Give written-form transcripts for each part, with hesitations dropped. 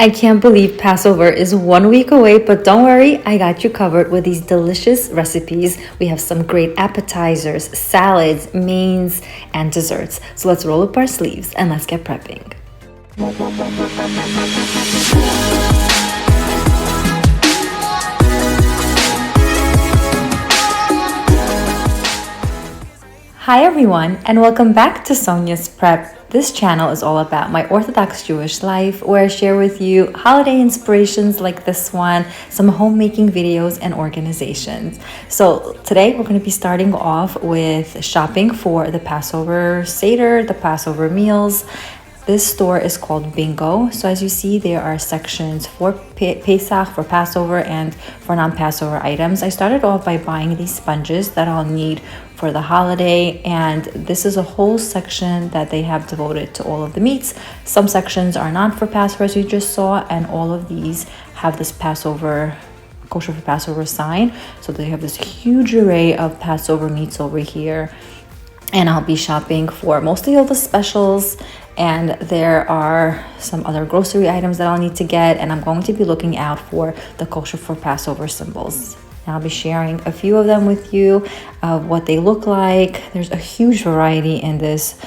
I can't believe Passover is 1 week away, but don't worry, I got you covered with these delicious recipes. We have some great appetizers, salads, mains, and desserts. So let's roll up our sleeves and let's get prepping. Hi everyone, and welcome back to Sonya's Prep. This channel is all about my Orthodox Jewish life, where I share with you holiday inspirations like this one, some homemaking videos, and organizations. So today we're going to be starting off with shopping for the Passover Seder, the Passover Meals. This store is called Bingo. So as you see, there are sections for Pesach, for Passover, and for non-Passover items. I started off by buying these sponges that I'll need for the holiday, and this is a whole section that they have devoted to all of the meats. Some sections are not for Passover, as you just saw, and all of these have this Passover, Kosher for Passover sign. So they have this huge array of Passover meats over here. And I'll be shopping for mostly all the specials, and there are some other grocery items that I'll need to get, and I'm going to be looking out for the Kosher for Passover symbols. And I'll be sharing a few of them with you, what they look like. There's a huge variety in this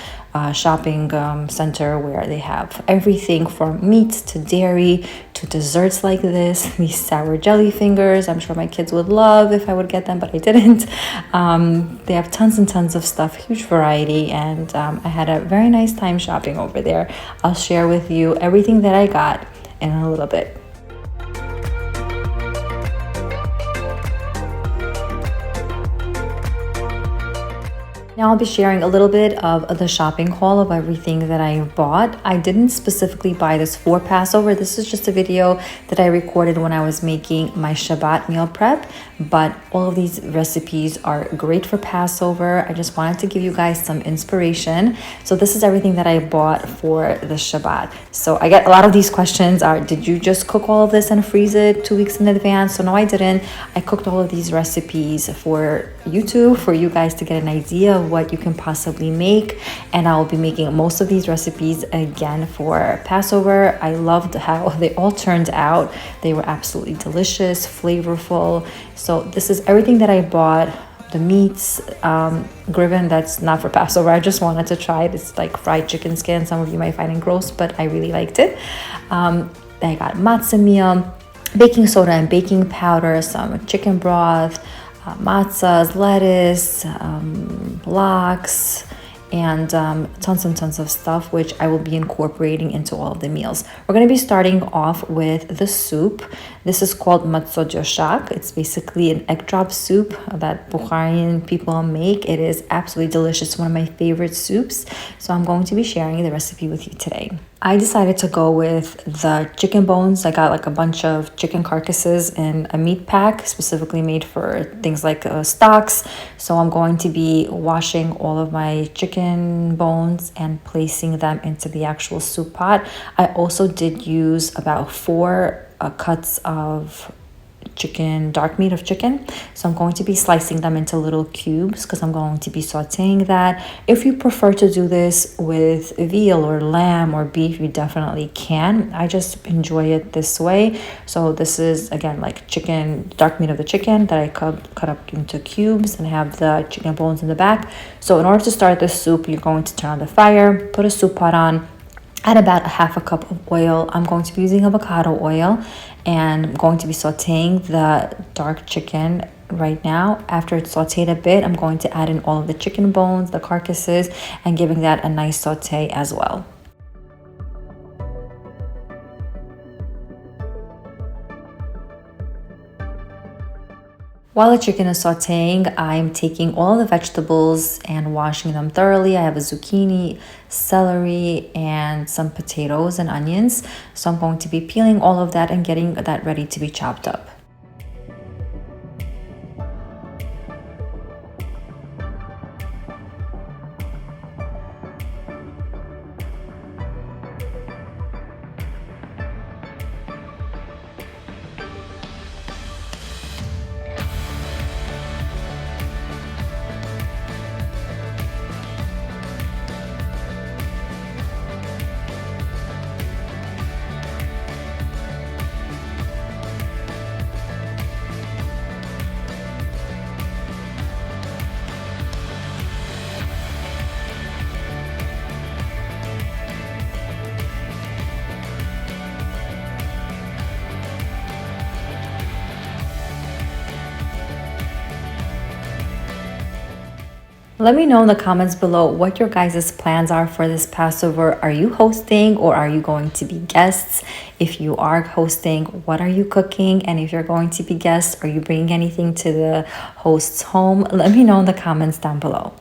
shopping center, where they have everything from meats to dairy to desserts like this. These sour jelly fingers, I'm sure my kids would love if I would get them, but I didn't. They have tons and tons of stuff, huge variety, and I had a very nice time shopping over there. I'll share with you everything that I got in a little bit. Now I'll be sharing a little bit of the shopping haul of everything that I bought. I didn't specifically buy this for Passover. This is just a video that I recorded when I was making my Shabbat meal prep, but all of these recipes are great for Passover. I just wanted to give you guys some inspiration. So this is everything that I bought for the Shabbat. So I get a lot of these questions are, did you just cook all of this and freeze it 2 weeks in advance? So no, I didn't. I cooked all of these recipes for YouTube, for you guys to get an idea of what you can possibly make, and I will be making most of these recipes again for Passover. I loved how they all turned out. They were absolutely delicious, flavorful. So this is everything that I bought. The meats, griven, that's not for Passover. I just wanted to try it. It's like fried chicken skin. Some of you might find it gross, but I really liked it. I got matzah meal, baking soda and baking powder, some chicken broth, matzahs, lettuce, lox, and tons and tons of stuff, which I will be incorporating into all of the meals. We're going to be starting off with the soup. This is called matzot yoshak. It's basically an egg drop soup that Bukharian people make. It is absolutely delicious, one of my favorite soups. So I'm going to be sharing the recipe with you today. I decided to go with the chicken bones. I got like a bunch of chicken carcasses in a meat pack, specifically made for things like stocks. So I'm going to be washing all of my chicken bones and placing them into the actual soup pot. I also did use about 4 cuts of chicken, dark meat of chicken. So I'm going to be slicing them into little cubes because I'm going to be sauteing that. If you prefer to do this with veal or lamb or beef, you definitely can. I just enjoy it this way. So this is, again, like chicken, dark meat of the chicken that I cut up into cubes, and have the chicken bones in the back. So in order to start this soup, you're going to turn on the fire, put a soup pot on, add about a half a cup of oil. I'm going to be using avocado oil, and I'm going to be sauteing the dark chicken right now. After it's sauteed a bit, I'm going to add in all of the chicken bones, the carcasses, and giving that a nice saute as well. While the chicken is sauteing, I'm taking all the vegetables and washing them thoroughly. I have a zucchini, celery, and some potatoes and onions. So I'm going to be peeling all of that and getting that ready to be chopped up. Let me know in the comments below what your guys' plans are for this Passover. Are you hosting or are you going to be guests? If you are hosting, what are you cooking? And if you're going to be guests, are you bringing anything to the host's home? Let me know in the comments down below.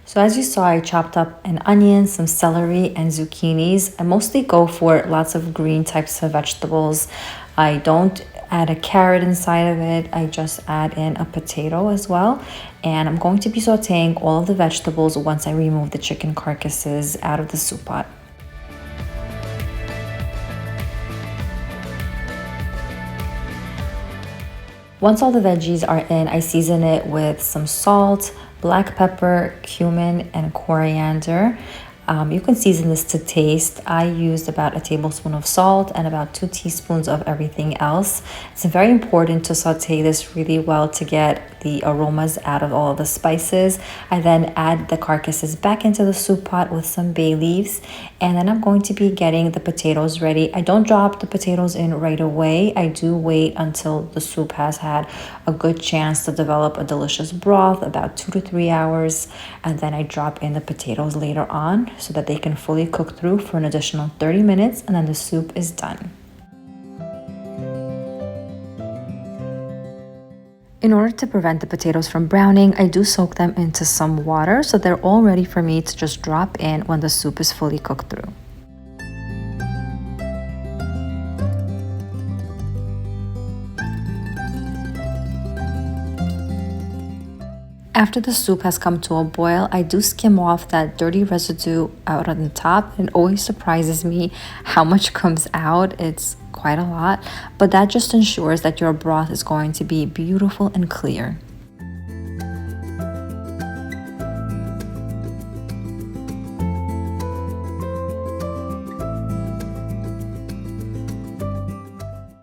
So as you saw, I chopped up an onion, some celery, and zucchinis. I mostly go for lots of green types of vegetables. I don't add a carrot inside of it. I just add in a potato as well. And I'm going to be sauteing all of the vegetables once I remove the chicken carcasses out of the soup pot. Once all the veggies are in, I season it with some salt, black pepper, cumin, and coriander. You can season this to taste. I used about a tablespoon of salt and about 2 teaspoons of everything else. It's very important to saute this really well to get the aromas out of all of the spices. I then add the carcasses back into the soup pot with some bay leaves, and then I'm going to be getting the potatoes ready. I don't drop the potatoes in right away. I do wait until the soup has had a good chance to develop a delicious broth, about 2 to 3 hours, and then I drop in the potatoes later on so that they can fully cook through for an additional 30 minutes, and then the soup is done. In order to prevent the potatoes from browning, I do soak them into some water so they're all ready for me to just drop in when the soup is fully cooked through. After the soup has come to a boil, I do skim off that dirty residue out on the top. It always surprises me how much comes out. It's quite a lot, but that just ensures that your broth is going to be beautiful and clear.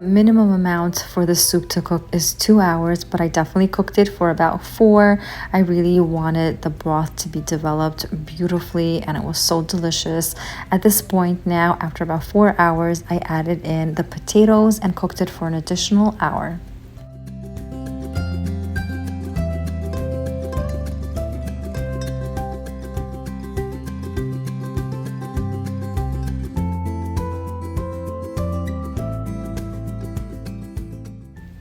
Minimum amount for the soup to cook is 2 hours, but I definitely cooked it for about 4. I really wanted the broth to be developed beautifully, and it was so delicious. At this point now, after about 4 hours, I added in the potatoes and cooked it for an additional hour.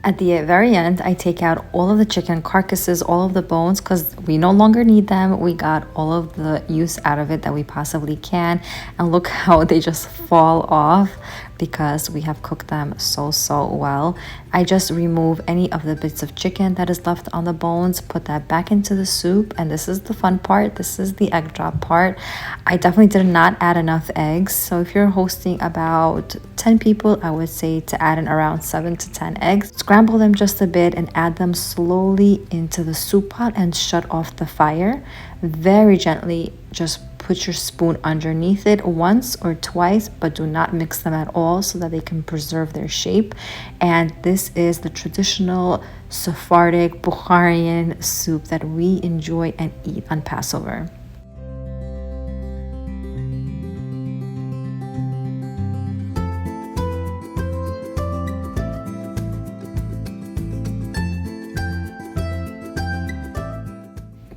At the very end, I take out all of the chicken carcasses, all of the bones, because we no longer need them. We got all of the use out of it that we possibly can. And look how they just fall off because we have cooked them so well. I just remove any of the bits of chicken that is left on the bones, put that back into the soup, and this is the fun part. This is the egg drop part. I definitely did not add enough eggs, so if you're hosting about 10 people, I would say to add in around 7 to 10 eggs. Scramble them just a bit and add them slowly into the soup pot and shut off the fire. Very gently, just put your spoon underneath it once or twice, but do not mix them at all so that they can preserve their shape. And this is the traditional Sephardic Bukharian soup that we enjoy and eat on Passover.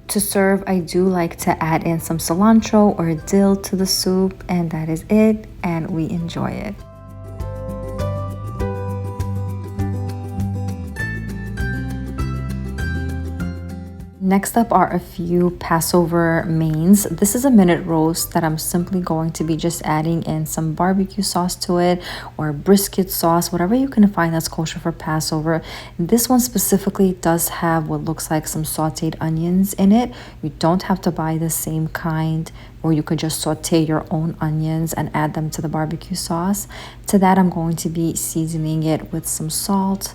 To serve, I do like to add in some cilantro or dill to the soup, and that is it, and we enjoy it. Next up are a few Passover mains. This is a minute roast that I'm simply going to be just adding in some barbecue sauce to it, or brisket sauce, whatever you can find that's kosher for Passover. This one specifically does have what looks like some sauteed onions in it. You don't have to buy the same kind, or you could just saute your own onions and add them to the barbecue sauce. To that, I'm going to be seasoning it with some salt,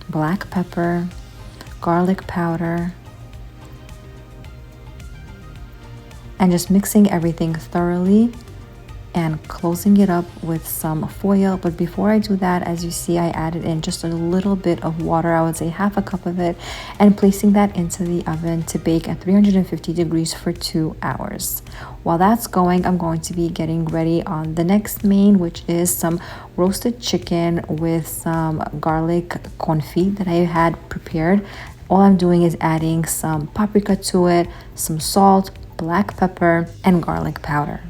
black pepper, garlic powder, and just mixing everything thoroughly and closing it up with some foil. But before I do that, as you see, I added in just a little bit of water, I would say half a cup of it, and placing that into the oven to bake at 350 degrees for 2 hours. While that's going, I'm going to be getting ready on the next main, which is some roasted chicken with some garlic confit that I had prepared. All I'm doing is adding some paprika to it, some salt, black pepper, and garlic powder.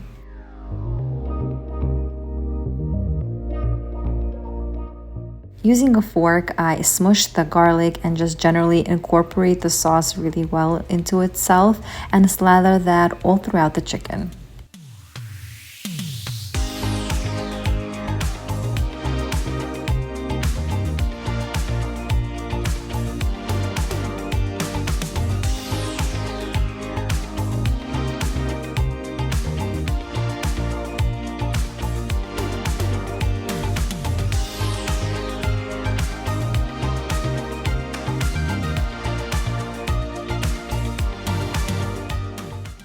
Using a fork, I smush the garlic and just generally incorporate the sauce really well into itself and slather that all throughout the chicken.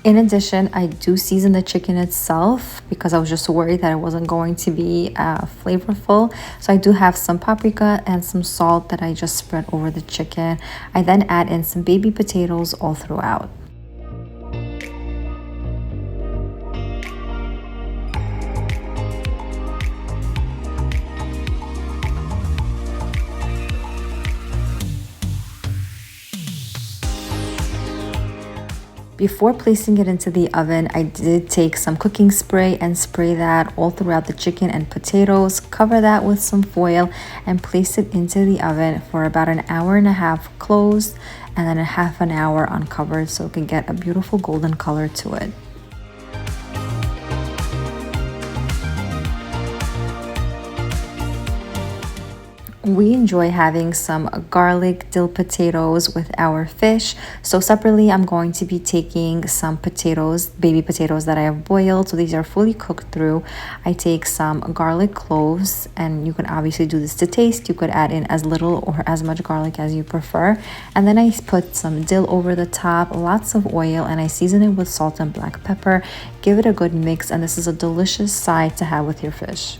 In addition, I do season the chicken itself because I was just worried that it wasn't going to be flavorful. So I do have some paprika and some salt that I just spread over the chicken. I then add in some baby potatoes all throughout. Before placing it into the oven, I did take some cooking spray and spray that all throughout the chicken and potatoes, cover that with some foil, and place it into the oven for about an hour and a half closed, and then a half an hour uncovered so it can get a beautiful golden color to it. We enjoy having some garlic dill potatoes with our fish. So separately, I'm going to be taking some potatoes, baby potatoes that I have boiled. So these are fully cooked through. I take some garlic cloves, and you can obviously do this to taste. You could add in as little or as much garlic as you prefer. And then I put some dill over the top, lots of oil, and I season it with salt and black pepper. Give it a good mix, and this is a delicious side to have with your fish.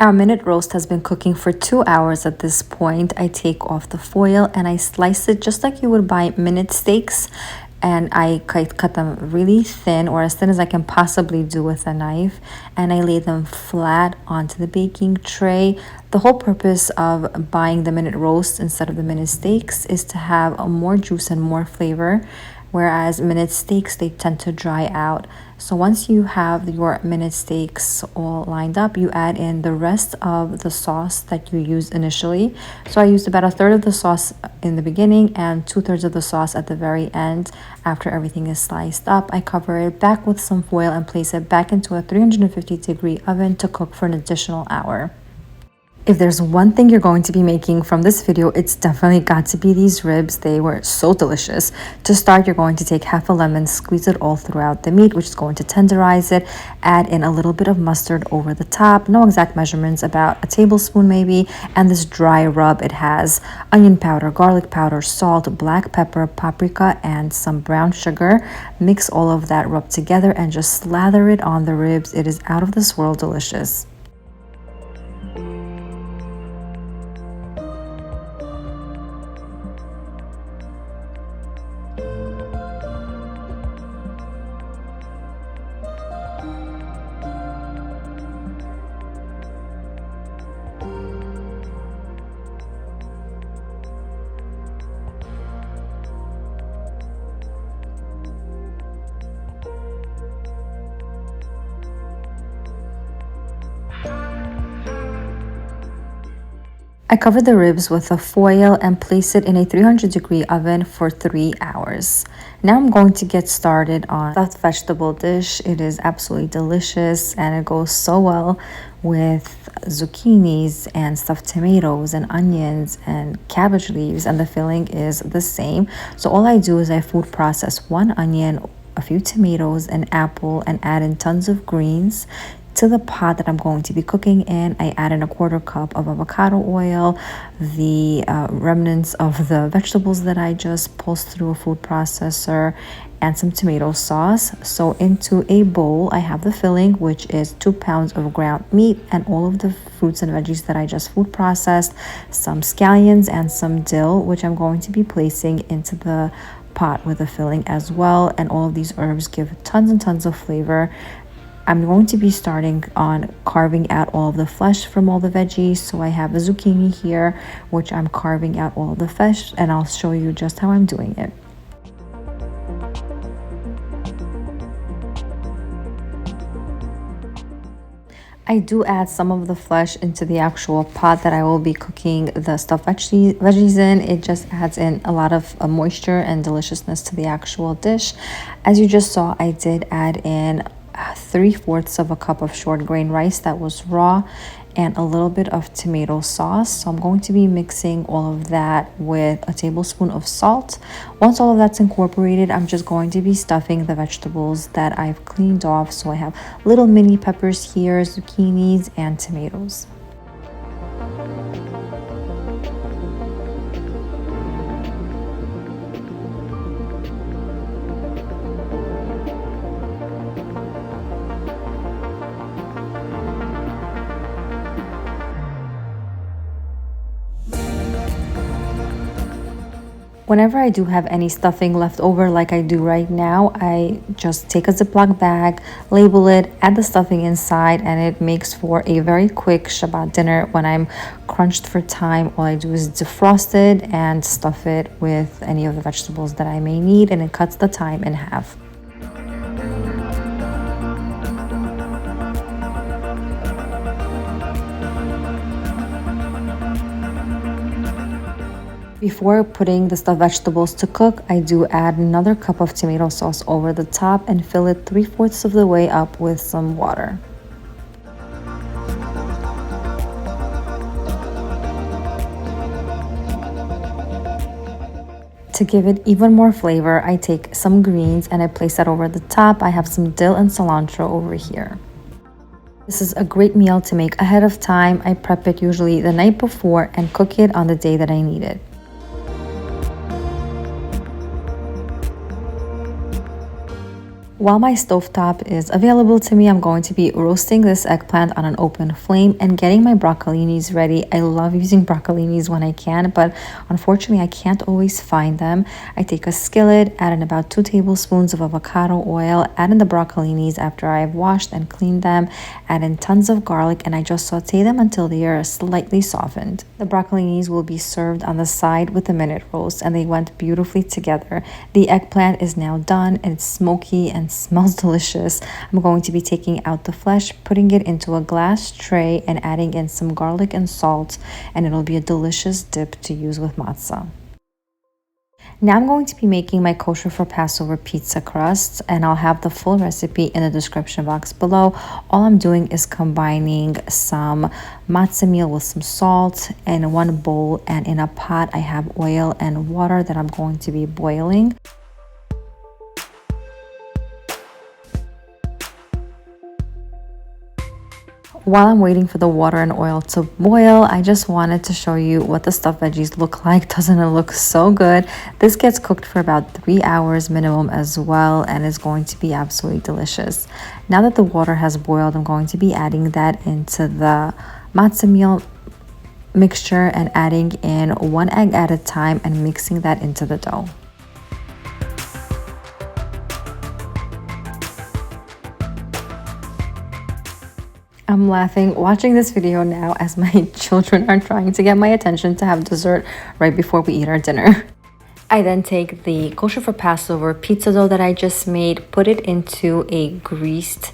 Our minute roast has been cooking for 2 hours at this point. I take off the foil and I slice it just like you would buy minute steaks. And I cut them really thin, or as thin as I can possibly do with a knife. And I lay them flat onto the baking tray. The whole purpose of buying the minute roast instead of the minute steaks is to have more juice and more flavor. Whereas minute steaks, they tend to dry out. So once you have your minute steaks all lined up, you add in the rest of the sauce that you used initially. So I used about a third of the sauce in the beginning and 2/3 of the sauce at the very end. After everything is sliced up, I cover it back with some foil and place it back into a 350-degree oven to cook for an additional hour. If there's one thing you're going to be making from this video, it's definitely got to be these ribs. They were so delicious. To start, you're going to take half a lemon, squeeze it all throughout the meat, which is going to tenderize it. Add in a little bit of mustard over the top. No exact measurements, about a tablespoon maybe. And this dry rub, it has onion powder, garlic powder, salt, black pepper, paprika, and some brown sugar. Mix all of that rub together and just slather it on the ribs. It is out of this world delicious. I cover the ribs with a foil and place it in a 300-degree oven for 3 hours. Now I'm going to get started on stuffed vegetable dish. It is absolutely delicious and it goes so well with zucchinis and stuffed tomatoes and onions and cabbage leaves, and the filling is the same. So all I do is I food process 1 onion, a few tomatoes, an apple, and add in tons of greens. To the pot that I'm going to be cooking in, I add in a 1/4 cup of avocado oil, the remnants of the vegetables that I just pulsed through a food processor, and some tomato sauce. So into a bowl, I have the filling, which is 2 pounds of ground meat and all of the fruits and veggies that I just food processed, some scallions and some dill, which I'm going to be placing into the pot with the filling as well, and all of these herbs give tons and tons of flavor. I'm going to be starting on carving out all of the flesh from all the veggies. So I have a zucchini here, which I'm carving out all of the flesh, and I'll show you just how I'm doing it. I do add some of the flesh into the actual pot that I will be cooking the stuffed veggies in. It just adds in a lot of moisture and deliciousness to the actual dish. As you just saw, I did add in 3/4 of a cup of short grain rice that was raw, and a little bit of tomato sauce. So I'm going to be mixing all of that with a tablespoon of salt. Once all of that's incorporated, I'm just going to be stuffing the vegetables that I've cleaned off. So I have little mini peppers here, zucchinis, and tomatoes. Whenever I do have any stuffing left over like I do right now, I just take a Ziploc bag, label it, add the stuffing inside, and it makes for a very quick Shabbat dinner. When I'm crunched for time, all I do is defrost it and stuff it with any of the vegetables that I may need, and it cuts the time in half. Before putting the stuffed vegetables to cook, I do add another cup of tomato sauce over the top and fill it 3/4 of the way up with some water. To give it even more flavor, I take some greens and I place that over the top. I have some dill and cilantro over here. This is a great meal to make ahead of time. I prep it usually the night before and cook it on the day that I need it. While my stovetop is available to me, I'm going to be roasting this eggplant on an open flame and getting my broccolinis ready. I love using broccolinis when I can, but unfortunately I can't always find them. I take a skillet, add in about 2 tablespoons of avocado oil, add in the broccolinis after I've washed and cleaned them, add in tons of garlic, and I just saute them until they are slightly softened. The broccolinis will be served on the side with a minute roast, and they went beautifully together. The eggplant is now done, and it's smoky and smells delicious. I'm going to be taking out the flesh, putting it into a glass tray, and adding in some garlic and salt, and it'll be a delicious dip to use with matzah. Now I'm going to be making my kosher for Passover pizza crusts, and I'll have the full recipe in the description box below. All I'm doing is combining some matzah meal with some salt in one bowl, and in a pot I have oil and water that I'm going to be boiling. While I'm waiting for the water and oil to boil, I just wanted to show you what the stuffed veggies look like. Doesn't it look so good? This gets cooked for about 3 hours minimum as well, and is going to be absolutely delicious. Now that the water has boiled, I'm going to be adding that into the matzah meal mixture and adding in 1 egg at a time and mixing that into the dough. I'm laughing watching this video now as my children are trying to get my attention to have dessert right before we eat our dinner. I then take the kosher for Passover pizza dough that I just made, put it into a greased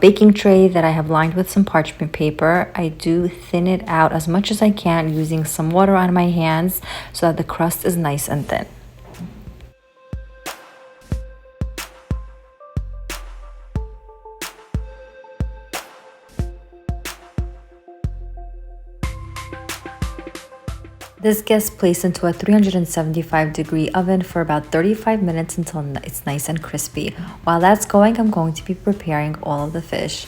baking tray that I have lined with some parchment paper. I do thin it out as much as I can using some water on my hands so that the crust is nice and thin. This gets placed into a 375-degree oven for about 35 minutes until it's nice and crispy. While that's going, I'm going to be preparing all of the fish.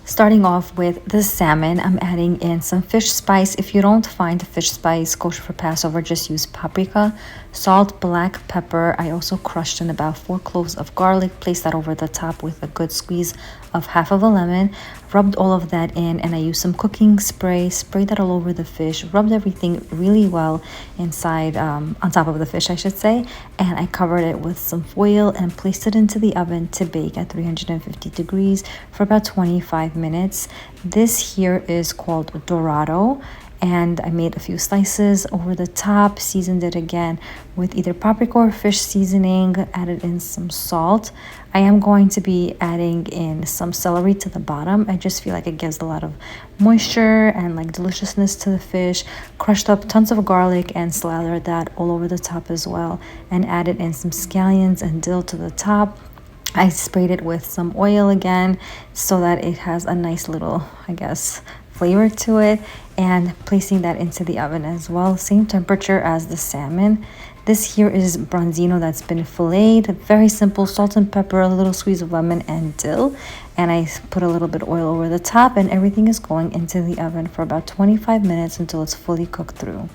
Starting off with the salmon, I'm adding in some fish spice. If you don't find fish spice kosher for Passover, just use paprika, salt, black pepper. I also crushed in about 4 cloves of garlic, placed that over the top with a good squeeze of half of a lemon. rubbed all of that in, and I used some cooking spray, sprayed that all over the fish, rubbed everything really well inside, on top of the fish, I should say, and I covered it with some foil and placed it into the oven to bake at 350 degrees for about 25 minutes. This here is called Dorado, and I made a few slices over the top, seasoned it again with either paprika or fish seasoning, added in some salt. I am going to be adding in some celery to the bottom. I just feel like it gives a lot of moisture and like deliciousness to the fish. Crushed up tons of garlic and slathered that all over the top as well, and added in some scallions and dill to the top. I sprayed it with some oil again so that it has a nice little, I guess, flavor to it, and placing that into the oven as well, same temperature as the salmon. This here is bronzino that's been filleted, very simple, salt and pepper, a little squeeze of lemon and dill, and I put a little bit of oil over the top, and everything is going into the oven for about 25 minutes until it's fully cooked through.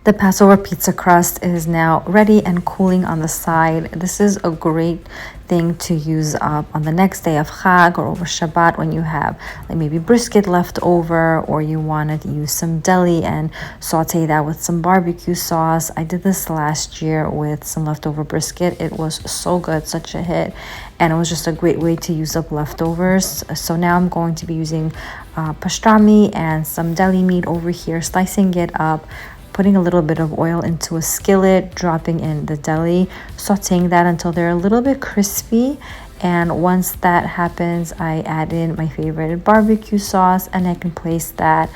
The Passover pizza crust is now ready and cooling on the side. This is a great thing to use up on the next day of Chag or over Shabbat when you have like maybe brisket left over, or you want to use some deli and saute that with some barbecue sauce. I did this last year with some leftover brisket. It was so good, such a hit, and it was just a great way to use up leftovers. So now I'm going to be using pastrami and some deli meat over here, slicing it up, putting a little bit of oil into a skillet, dropping in the deli, sauteing that until they're a little bit crispy. And once that happens, I add in my favorite barbecue sauce, and I can place that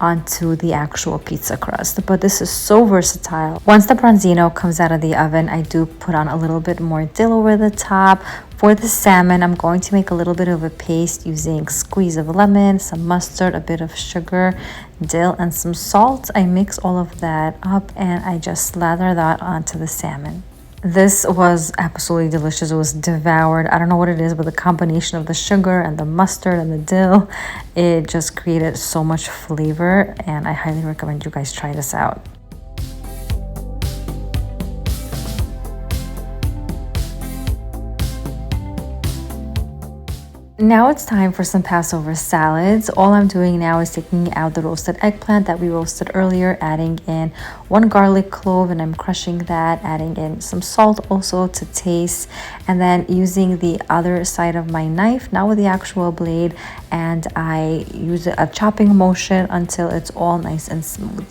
onto the actual pizza crust. But this is so versatile. Once the bronzino comes out of the oven, I do put on a little bit more dill over the top. For the salmon, I'm going to make a little bit of a paste using squeeze of lemon, some mustard, a bit of sugar, dill, and some salt. I mix all of that up, and I just slather that onto the salmon. This was absolutely delicious. It was devoured. I don't know what it is, but the combination of the sugar and the mustard and the dill, it just created so much flavor, and I highly recommend you guys try this out. Now it's time for some Passover salads. All I'm doing now is taking out the roasted eggplant that we roasted earlier, adding in 1 garlic clove, and I'm crushing that, adding in some salt also to taste, and then using the other side of my knife, not with the actual blade, and I use a chopping motion until it's all nice and smooth.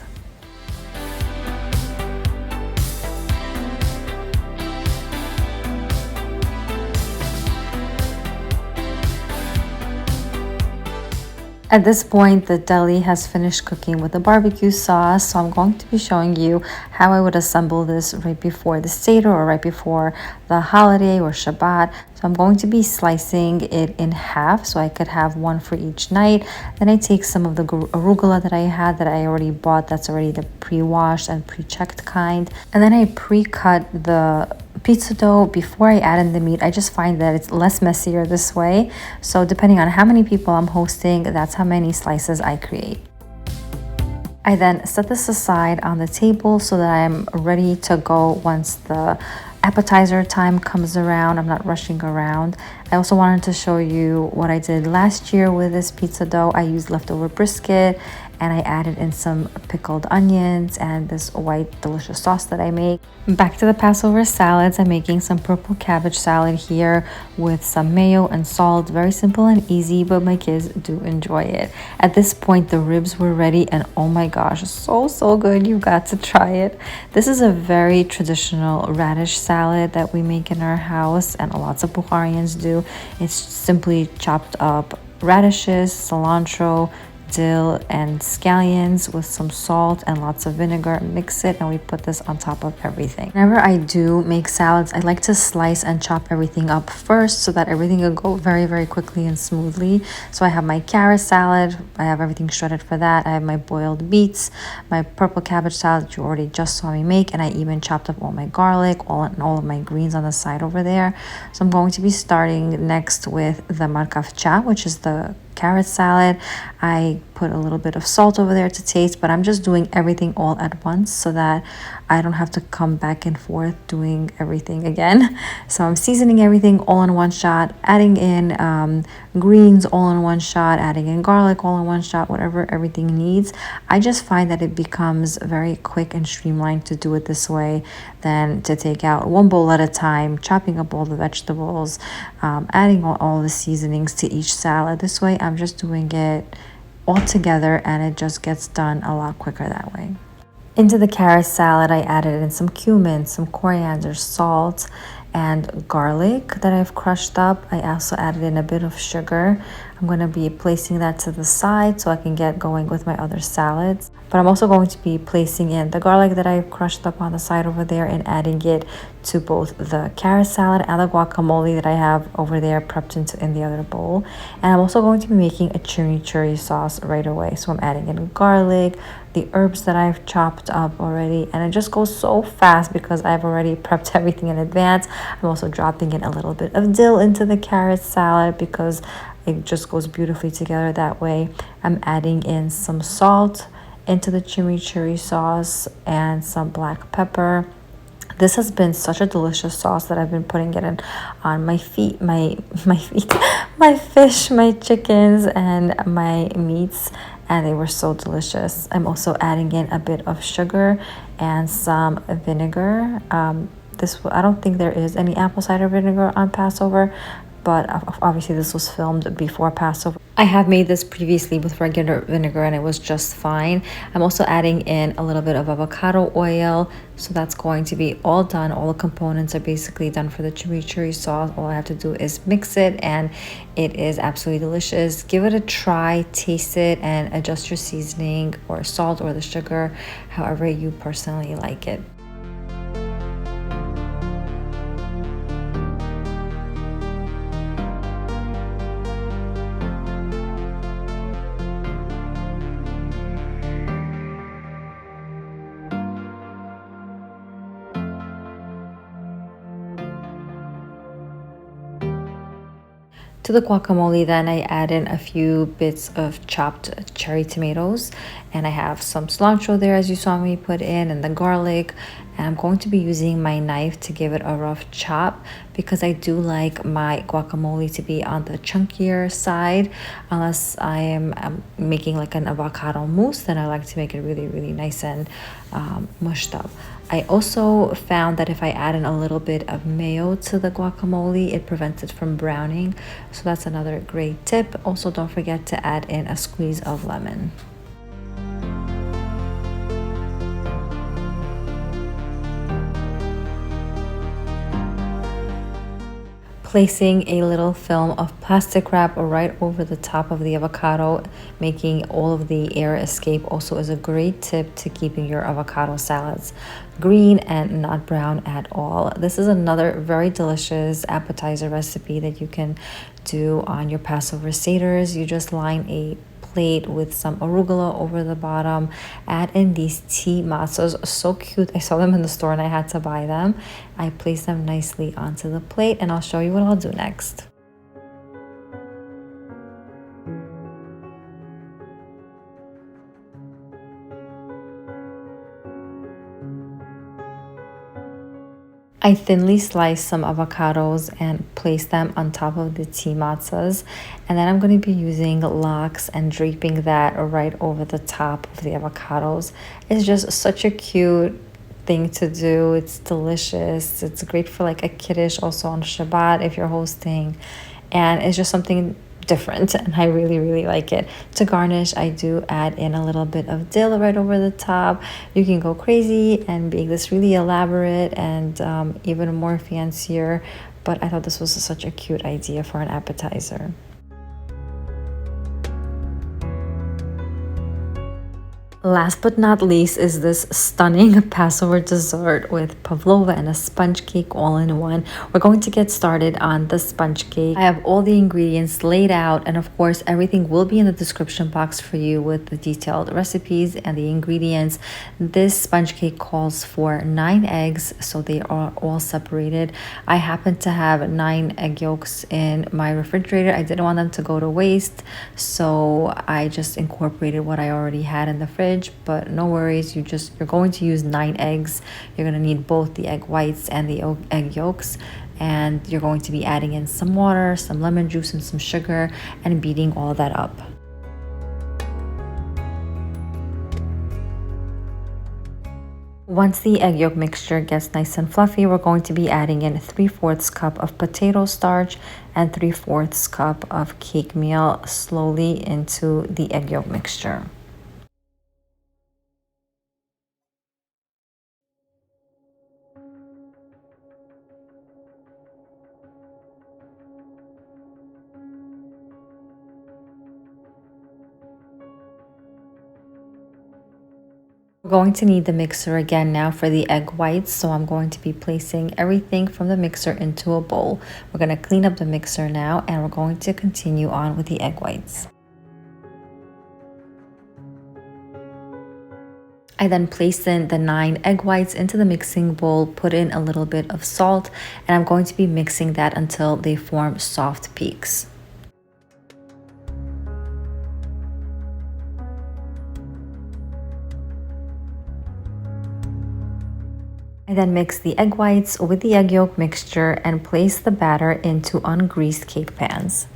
At this point, the deli has finished cooking with the barbecue sauce, so I'm going to be showing you how I would assemble this right before the Seder or right before the holiday or Shabbat. So I'm going to be slicing it in half so I could have one for each night. Then I take some of the arugula that I had that I already bought, that's already the pre-washed and pre-checked kind, and then I pre-cut the pizza dough before I add in the meat. I just find that it's less messier this way. So depending on how many people I'm hosting, that's how many slices I create. I then set this aside on the table so that I'm ready to go once the appetizer time comes around. I'm not rushing around. I also wanted to show you what I did last year with this pizza dough. I used leftover brisket, and I added in some pickled onions and this white delicious sauce that I make. Back to the Passover salads. I'm making some purple cabbage salad here with some mayo and salt. Very simple and easy, but my kids do enjoy it. At this point, the ribs were ready, and oh my gosh, so good. You've got to try it. This is a very traditional radish salad that we make in our house, and lots of Bukharians do. It's simply chopped up radishes, cilantro, dill, and scallions with some salt and lots of vinegar. Mix it, and we put this on top of everything. Whenever I do make salads, I like to slice and chop everything up first so that everything will go very quickly and smoothly. So I have my carrot salad, I have everything shredded for that. I have my boiled beets, my purple cabbage salad that you already just saw me make, and I even chopped up all my garlic, all of my greens on the side over there. So I'm going to be starting next with the markavcha, which is the carrot salad. I put a little bit of salt over there to taste, but I'm just doing everything all at once so that I don't have to come back and forth doing everything again. So I'm seasoning everything all in one shot, adding in greens all in one shot, adding in garlic all in one shot, whatever everything needs. I just find that it becomes very quick and streamlined to do it this way than to take out one bowl at a time, chopping up all the vegetables, adding all the seasonings to each salad. This way I'm just doing it all together and it just gets done a lot quicker that way. Into the carrot salad, I added in some cumin, some coriander, salt, and garlic that I've crushed up. I also added in a bit of sugar. I'm going to be placing that to the side so I can get going with my other salads. But I'm also going to be placing in the garlic that I've crushed up on the side over there and adding it to both the carrot salad and the guacamole that I have over there prepped in the other bowl. And I'm also going to be making a chimichurri sauce right away. So I'm adding in garlic, the herbs that I've chopped up already, and it just goes so fast because I've already prepped everything in advance. I'm also dropping in a little bit of dill into the carrot salad because it just goes beautifully together that way. I'm adding in some salt into the chimichurri sauce and some black pepper. This has been such a delicious sauce that I've been putting it in on my feet, my fish, my chickens, and my meats, and they were so delicious. I'm also adding in a bit of sugar and some vinegar. I don't think there is any apple cider vinegar on Passover, but obviously this was filmed before Passover. I have made this previously with regular vinegar and it was just fine. I'm also adding in a little bit of avocado oil, so that's going to be all done. All the components are basically done for the chimichurri sauce. All I have to do is mix it and it is absolutely delicious. Give it a try, taste it, and adjust your seasoning or salt or the sugar however you personally like it. To the guacamole, then I add in a few bits of chopped cherry tomatoes, and I have some cilantro there as you saw me put in, and the garlic. And I'm going to be using my knife to give it a rough chop because I do like my guacamole to be on the chunkier side. Unless I am making like an avocado mousse, then I like to make it really, really nice and mushed up. I also found that if I add in a little bit of mayo to the guacamole, it prevents it from browning. So that's another great tip. Also, don't forget to add in a squeeze of lemon. Placing a little film of plastic wrap right over the top of the avocado, making all of the air escape, also is a great tip to keeping your avocado salads green and not brown at all. This is another very delicious appetizer recipe that you can do on your Passover Seders. You just line a plate with some arugula over the bottom, add in these tea matzos, so cute. I saw them in the store and I had to buy them. I place them nicely onto the plate and I'll show you what I'll do next. I thinly sliced some avocados and placed them on top of the tea matzahs, and then I'm going to be using lox and draping that right over the top of the avocados. It's just such a cute thing to do. It's delicious. It's great for like a kiddush, also on Shabbat if you're hosting, and it's just something different and I really, really like it. To garnish, I do add in a little bit of dill right over the top. You can go crazy and make this really elaborate and even more fancier, but I thought this was such a cute idea for an appetizer. Last but not least is this stunning Passover dessert with pavlova and a sponge cake all in one. We're going to get started on the sponge cake. I have all the ingredients laid out, and of course everything will be in the description box for you with the detailed recipes and the ingredients. This sponge cake calls for 9 eggs, so they are all separated. I happen to have 9 egg yolks in my refrigerator. I didn't want them to go to waste, so I just incorporated what I already had in the fridge. But no worries, you're going to use 9 eggs. You're going to need both the egg whites and the egg yolks, and you're going to be adding in some water, some lemon juice, and some sugar, and beating all that up. Once the egg yolk mixture gets nice and fluffy, we're going to be adding in 3/4 cup of potato starch and 3/4 cup of cake meal slowly into the egg yolk mixture. We're going to need the mixer again now for the egg whites, so I'm going to be placing everything from the mixer into a bowl. We're going to clean up the mixer now, and we're going to continue on with the egg whites. I then placed in the 9 egg whites into the mixing bowl, put in a little bit of salt, and I'm going to be mixing that until they form soft peaks. I then mix the egg whites with the egg yolk mixture and place the batter into ungreased cake pans.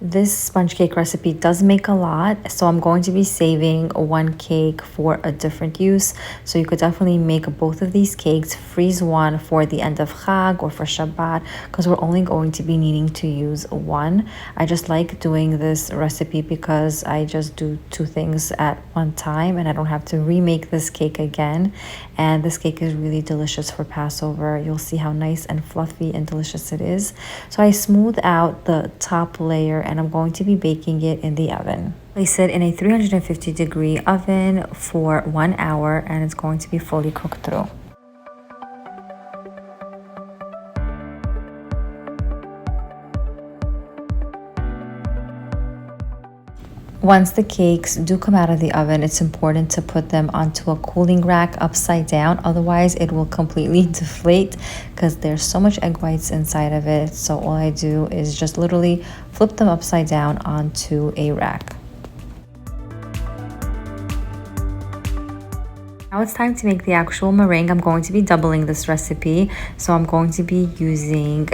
This sponge cake recipe does make a lot, so I'm going to be saving 1 cake for a different use. So you could definitely make both of these cakes, freeze one for the end of Chag or for Shabbat, because we're only going to be needing to use 1. I just like doing this recipe because I just do 2 things at one time and I don't have to remake this cake again. And this cake is really delicious for Passover. You'll see how nice and fluffy and delicious it is. So I smooth out the top layer and I'm going to be baking it in the oven. Place it in a 350-degree oven for 1 hour and it's going to be fully cooked through. Once the cakes do come out of the oven, it's important to put them onto a cooling rack upside down. Otherwise, it will completely deflate because there's so much egg whites inside of it. So all I do is just literally flip them upside down onto a rack. Now it's time to make the actual meringue. I'm going to be doubling this recipe. So I'm going to be using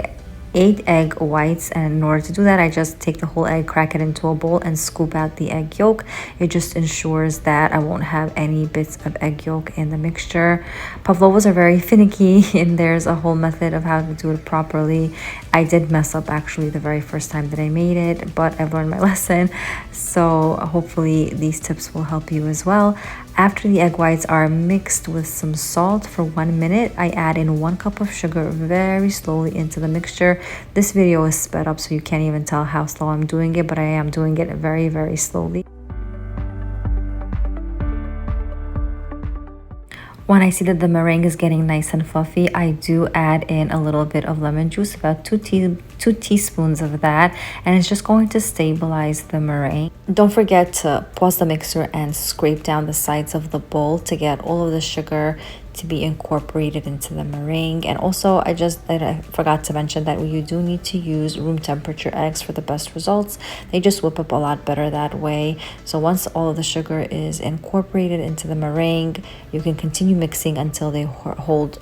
8 egg whites, and in order to do that I just take the whole egg, crack it into a bowl and scoop out the egg yolk. It just ensures that I won't have any bits of egg yolk in the mixture. Pavlovas are very finicky and there's a whole method of how to do it properly. I did mess up actually the very first time that I made it, but I've learned my lesson, so hopefully these tips will help you as well. After the egg whites are mixed with some salt for 1 minute, I add in 1 cup of sugar very slowly into the mixture. This video is sped up so you can't even tell how slow I'm doing it, but I am doing it very, very slowly. When I see that the meringue is getting nice and fluffy, I do add in a little bit of lemon juice, about 2 teaspoons of that, and it's just going to stabilize the meringue. Don't forget to pause the mixer and scrape down the sides of the bowl to get all of the sugar to be incorporated into the meringue. And also I forgot to mention that you do need to use room temperature eggs for the best results. They just whip up a lot better that way. So once all of the sugar is incorporated into the meringue, you can continue mixing until they hold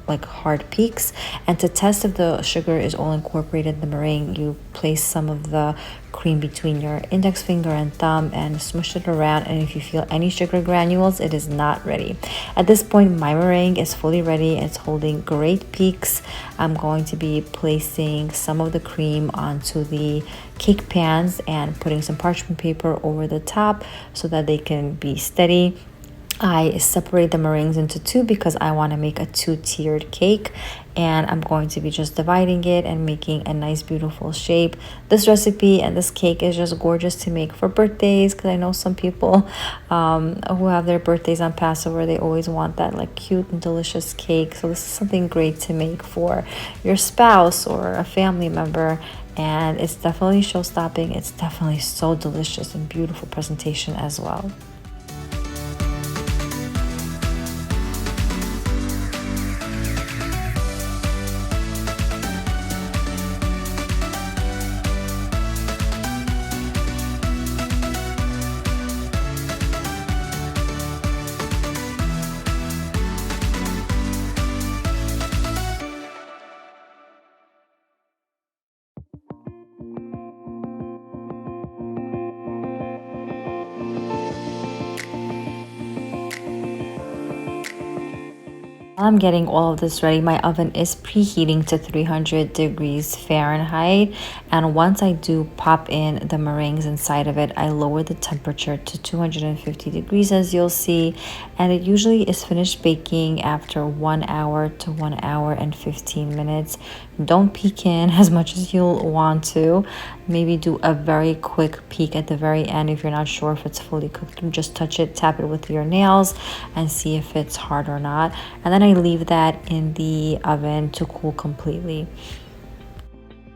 like hard peaks. And to test if the sugar is all incorporated in the meringue, you place some of the cream between your index finger and thumb and smush it around, and if you feel any sugar granules, it is not ready. At this point, my meringue is fully ready. It's holding great peaks. I'm going to be placing some of the cream onto the cake pans and putting some parchment paper over the top so that they can be steady. I separate the meringues into two because I want to make a two-tiered cake, and I'm going to be just dividing it and making a nice beautiful shape. This recipe and this cake is just gorgeous to make for birthdays, because I know some people who have their birthdays on Passover, they always want that like cute and delicious cake. So this is something great to make for your spouse or a family member, and it's definitely show-stopping. It's definitely so delicious and beautiful presentation as well. While I'm getting all of this ready, my oven is preheating to 300 degrees Fahrenheit. And once I do pop in the meringues inside of it, I lower the temperature to 250 degrees, as you'll see. And it usually is finished baking after 1 hour to 1 hour and 15 minutes. Don't peek in as much as you'll want to. Maybe do a very quick peek at the very end if you're not sure if it's fully cooked. Just touch it, tap it with your nails, and see if it's hard or not. And then I leave that in the oven to cool completely.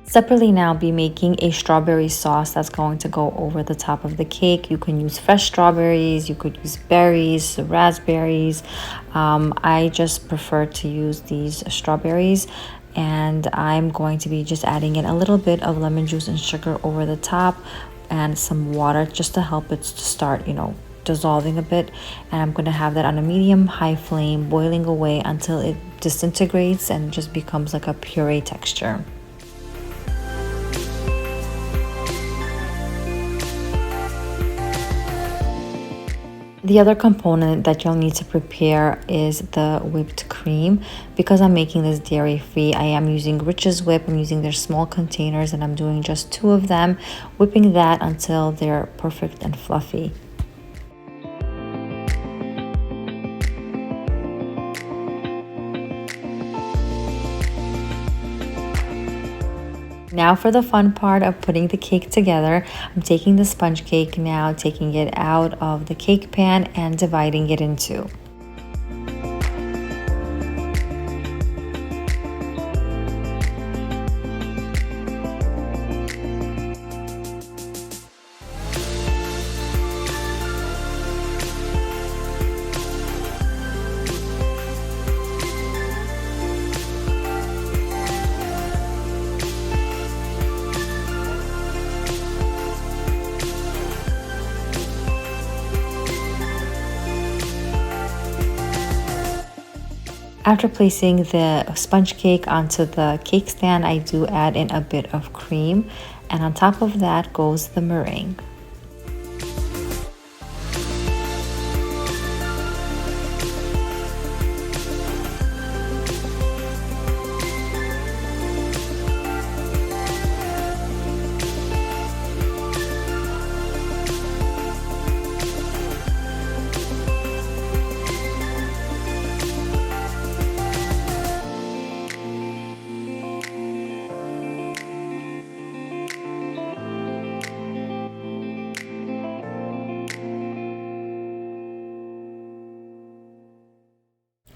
Separately now, I'll be making a strawberry sauce that's going to go over the top of the cake. You can use fresh strawberries, you could use berries, raspberries. I just prefer to use these strawberries, and I'm going to be just adding in a little bit of lemon juice and sugar over the top and some water just to help it to start, dissolving a bit. And I'm going to have that on a medium-high flame, boiling away until it disintegrates and just becomes like a puree texture. The other component that you'll need to prepare is the whipped cream. Because I'm making this dairy-free, I am using Rich's Whip. I'm using their small containers, and I'm doing just 2 of them, whipping that until they're perfect and fluffy. Now for the fun part of putting the cake together. I'm taking the sponge cake now, taking it out of the cake pan and dividing it in 2. After placing the sponge cake onto the cake stand, I do add in a bit of cream, and on top of that goes the meringue.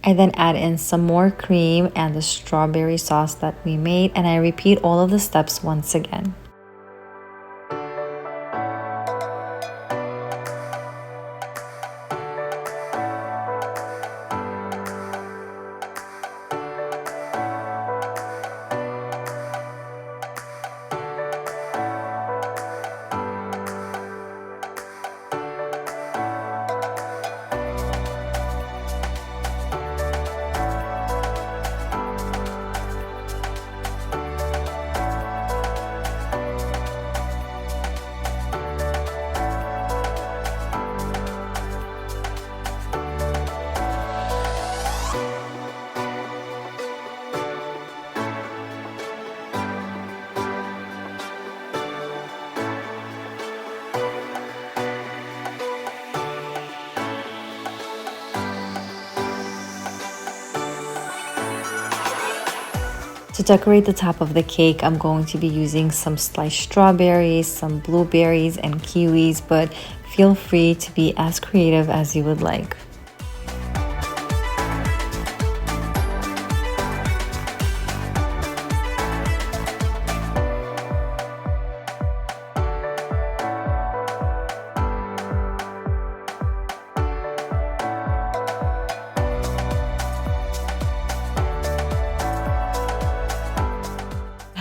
I then add in some more cream and the strawberry sauce that we made, and I repeat all of the steps once again. To decorate the top of the cake, I'm going to be using some sliced strawberries, some blueberries, and kiwis, but feel free to be as creative as you would like.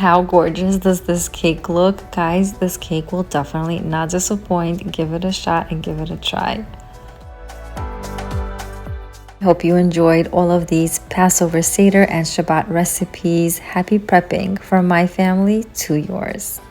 How gorgeous does this cake look? Guys, this cake will definitely not disappoint. Give it a shot and give it a try. I hope you enjoyed all of these Passover Seder and Shabbat recipes. Happy prepping from my family to yours.